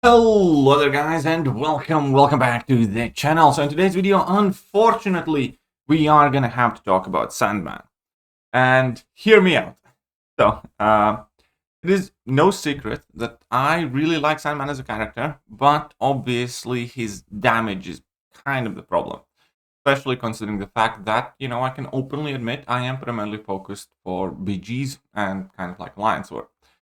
Hello there guys, and welcome back to the channel. So in today's video, unfortunately, we are gonna have to talk about Sandman. And hear me out. So, it is no secret that I really like Sandman as a character, but obviously his damage is kind of the problem. Especially considering the fact that, I can openly admit I am primarily focused for BGs and kind of like Alliance work.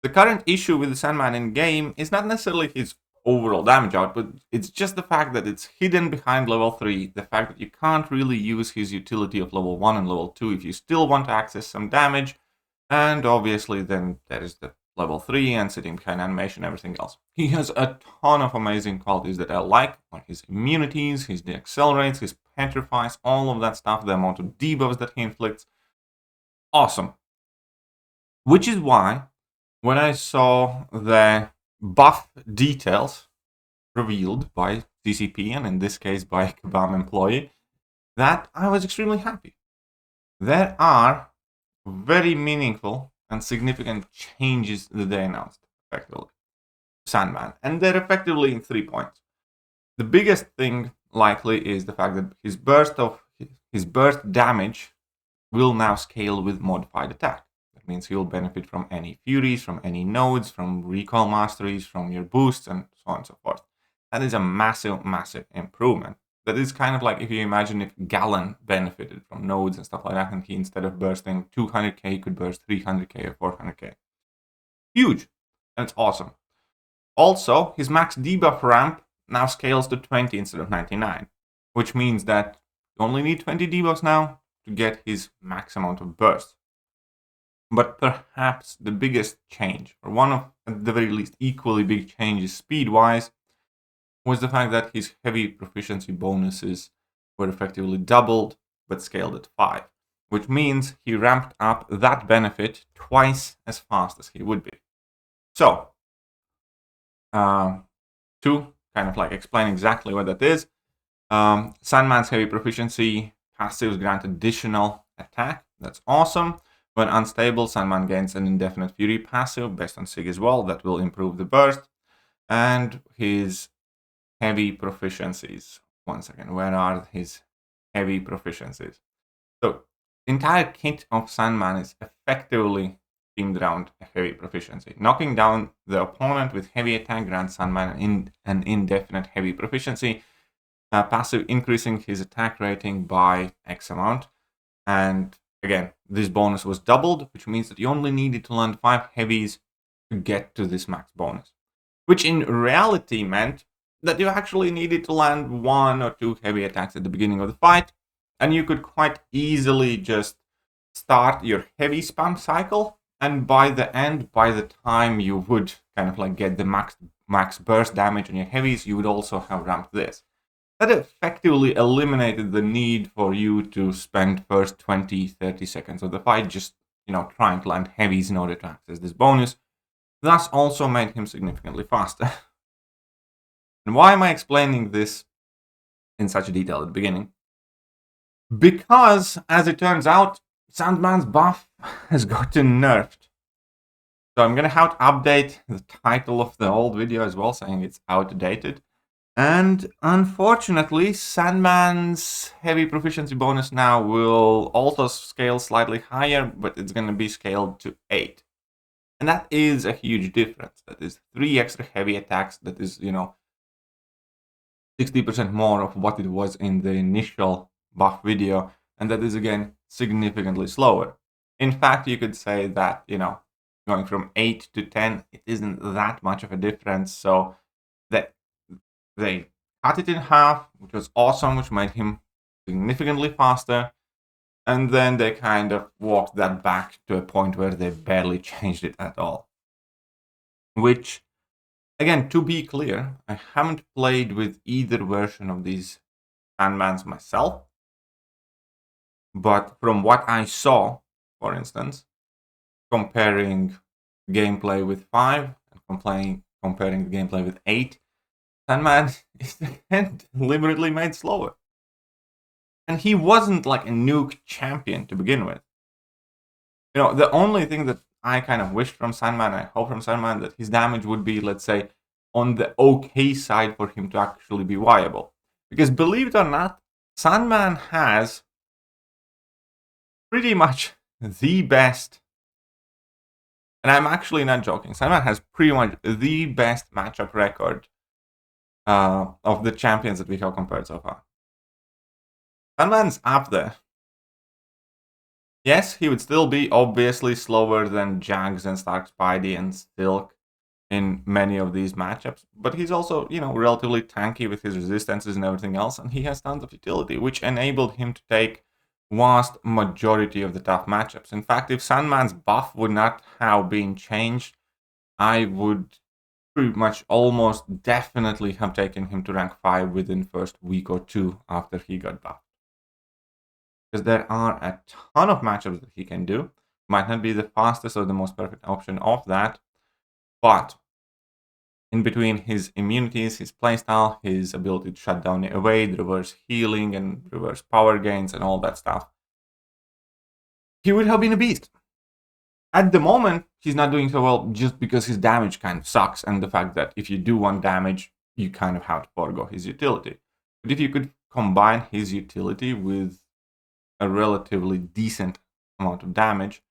The current issue with the Sandman in game is not necessarily his overall damage output, it's just the fact that it's hidden behind level 3, the fact that you can't really use his utility of level 1 and level 2 if you still want to access some damage, and obviously then there is the level 3 and sitting behind animation and everything else. He has a ton of amazing qualities that I like his immunities, his deaccelerates, his petrifies, all of that stuff, the amount of debuffs that he inflicts. Awesome. Which is why when I saw the buff details revealed by CCP, and in this case by Kabam employee, that I was extremely happy. There are very meaningful and significant changes that they announced, effectively. Sandman, and they're effectively in 3 points. The biggest thing likely is the fact that his burst damage will now scale with modified attack. Means you'll benefit from any furies, from any nodes, from recoil masteries, from your boosts, and so on and so forth. That is a massive, massive improvement. That is kind of like if you imagine if Galen benefited from nodes and stuff like that, and he, instead of bursting 200k, could burst 300k or 400k. Huge, and it's awesome. Also, his max debuff ramp now scales to 20 instead of 99, which means that you only need 20 debuffs now to get his max amount of bursts. But perhaps the biggest change, or one of, at the very least, equally big changes speed-wise, was the fact that his heavy proficiency bonuses were effectively doubled, but scaled at 5. Which means he ramped up that benefit twice as fast as he would be. So, to kind of like explain exactly what that is, Sandman's heavy proficiency passives grant additional attack. That's awesome. When unstable, Sandman gains an indefinite fury passive based on Sig as well that will improve the burst. And his heavy proficiencies. One second, where are his heavy proficiencies? So, the entire kit of Sandman is effectively themed around a heavy proficiency. Knocking down the opponent with heavy attack grants Sandman an indefinite heavy proficiency passive, increasing his attack rating by X amount. And again, this bonus was doubled, which means that you only needed to land 5 heavies to get to this max bonus. Which in reality meant that you actually needed to land 1 or 2 heavy attacks at the beginning of the fight, and you could quite easily just start your heavy spam cycle, and by the time you would kind of like get the max burst damage on your heavies, you would also have ramped this. That effectively eliminated the need for you to spend first 20-30 seconds of the fight just, trying to land heavies in order to access this bonus. Thus also made him significantly faster. And why am I explaining this in such detail at the beginning? Because, as it turns out, Sandman's buff has gotten nerfed. So I'm going to have to update the title of the old video as well, saying it's outdated. And unfortunately, Sandman's heavy proficiency bonus now will also scale slightly higher, but it's going to be scaled to 8. And that is a huge difference. That is 3 extra heavy attacks. That is, 60% more of what it was in the initial buff video. And that is, again, significantly slower. In fact, you could say that, going from 8 to 10, it isn't that much of a difference. So that they cut it in half, which was awesome, which made him significantly faster. And then they kind of walked that back to a point where they barely changed it at all. Which, again, to be clear, I haven't played with either version of these Sandmans myself. But from what I saw, for instance, comparing gameplay with 5 and comparing the gameplay with 8, Sandman is again deliberately made slower. And he wasn't like a nuke champion to begin with. The only thing that I kind of wished from Sandman, I hope from Sandman, that his damage would be, let's say, on the okay side for him to actually be viable. Because believe it or not, Sandman has pretty much the best, and I'm actually not joking, Sandman has pretty much the best matchup record of the champions that we have compared so far. Sandman's up there. Yes, he would still be obviously slower than Jags and Stark Spidey and Silk in many of these matchups, but he's also, relatively tanky with his resistances and everything else, and he has tons of utility, which enabled him to take vast majority of the tough matchups. In fact, if Sandman's buff would not have been changed, I would pretty much almost definitely have taken him to rank 5 within first week or two after he got buffed. Because there are a ton of matchups that he can do. Might not be the fastest or the most perfect option of that, but in between his immunities, his playstyle, his ability to shut down the evade, reverse healing, and reverse power gains, and all that stuff, he would have been a beast. At the moment, he's not doing so well just because his damage kind of sucks, and the fact that if you do one damage, you kind of have to forego his utility. But if you could combine his utility with a relatively decent amount of damage,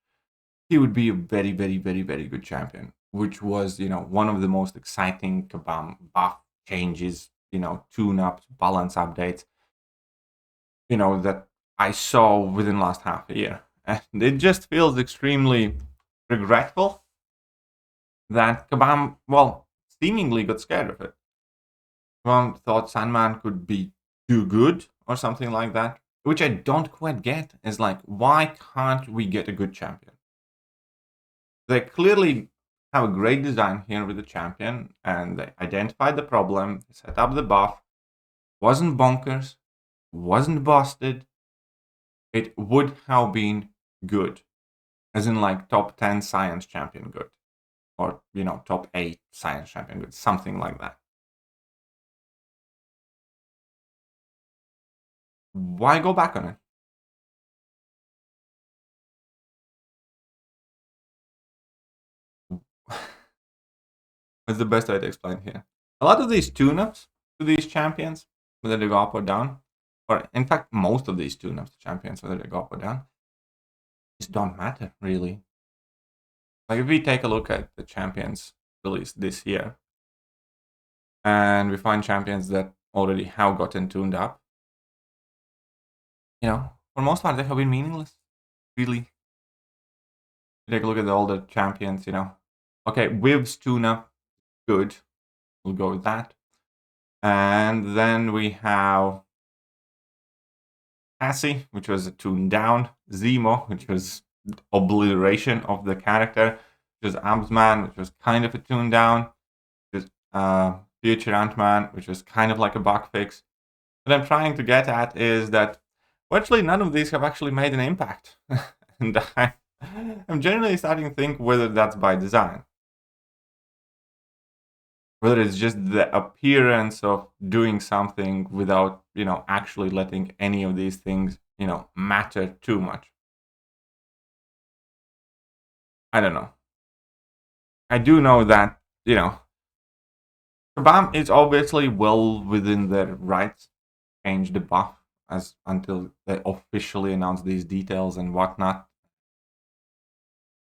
he would be a very, very, very, very good champion, which was, one of the most exciting Kabam buff changes, tune-ups, balance updates, that I saw within the last half a year. And it just feels extremely regretful that Kabam, seemingly got scared of it. Kabam thought Sandman could be too good or something like that, which I don't quite get. Is like, why can't we get a good champion? They clearly have a great design here with the champion, and they identified the problem, set up the buff, wasn't bonkers, wasn't busted. It would have been good, as in like top 10 science champion good, or top 8 science champion good, something like that. Why go back on it? What's the best way to explain here? A lot of these tune-ups to these champions, whether they go up or down, or in fact most of these tune-ups to champions, whether they go up or down, just don't matter really. Like if we take a look at the champions released this year, and we find champions that already have gotten tuned up, for the most part they have been meaningless, really. Take a look at all the champions, okay, Wiv's tune-up, good, we'll go with that. And then we have Cassie, which was a tune down, Zemo, which was obliteration of the character, which was Absman, which was kind of a tune down, which was Future Ant-Man, which was kind of like a bug fix. What I'm trying to get at is that virtually none of these have actually made an impact. And I'm generally starting to think whether that's by design. Whether it's just the appearance of doing something without, actually letting any of these things, matter too much. I don't know. I do know that, Kabam is obviously well within their rights to change the buff until they officially announce these details and whatnot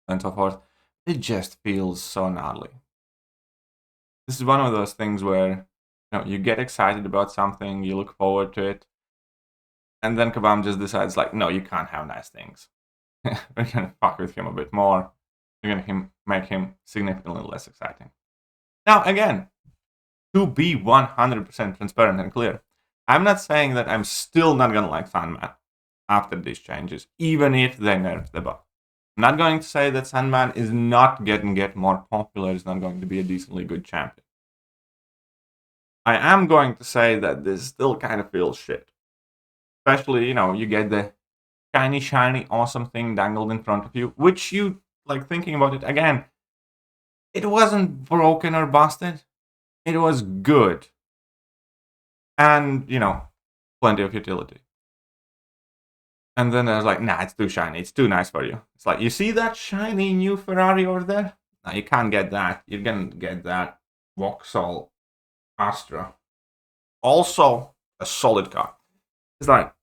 and so forth. It just feels so gnarly. This is one of those things where you get excited about something, you look forward to it, and then Kabam just decides like, no, you can't have nice things. We're gonna fuck with him a bit more. We're gonna make him significantly less exciting. Now again, to be 100% transparent and clear, I'm not saying that I'm still not gonna like Sandman after these changes, even if they nerf the buff. I'm not going to say that Sandman is not get more popular, is not going to be a decently good champion. I am going to say that this still kind of feels shit. Especially, you get the shiny, awesome thing dangled in front of you, which you, like thinking about it again, it wasn't broken or busted. It was good. And, plenty of utility. And then I was like, nah, it's too shiny. It's too nice for you. It's like, you see that shiny new Ferrari over there? No, you can't get that. You're going to get that Vauxhall Astra. Also a solid car. It's like,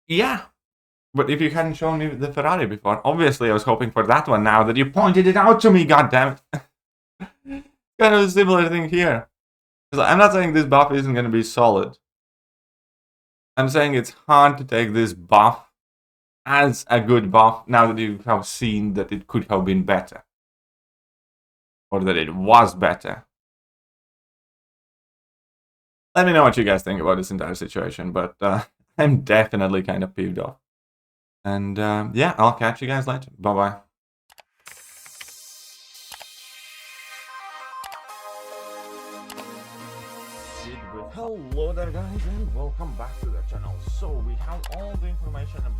yeah, but if you hadn't shown me the Ferrari before, obviously I was hoping for that one now that you pointed it out to me, goddammit. Kind of a similar thing here. I'm not saying this buff isn't going to be solid. I'm saying it's hard to take this buff as a good buff now that you have seen that it could have been better. Or that it was better. Let me know what you guys think about this entire situation, but I'm definitely kind of peeved off. And yeah, I'll catch you guys later. Bye-bye. Hello there guys, and welcome back to the channel. So we have all the information about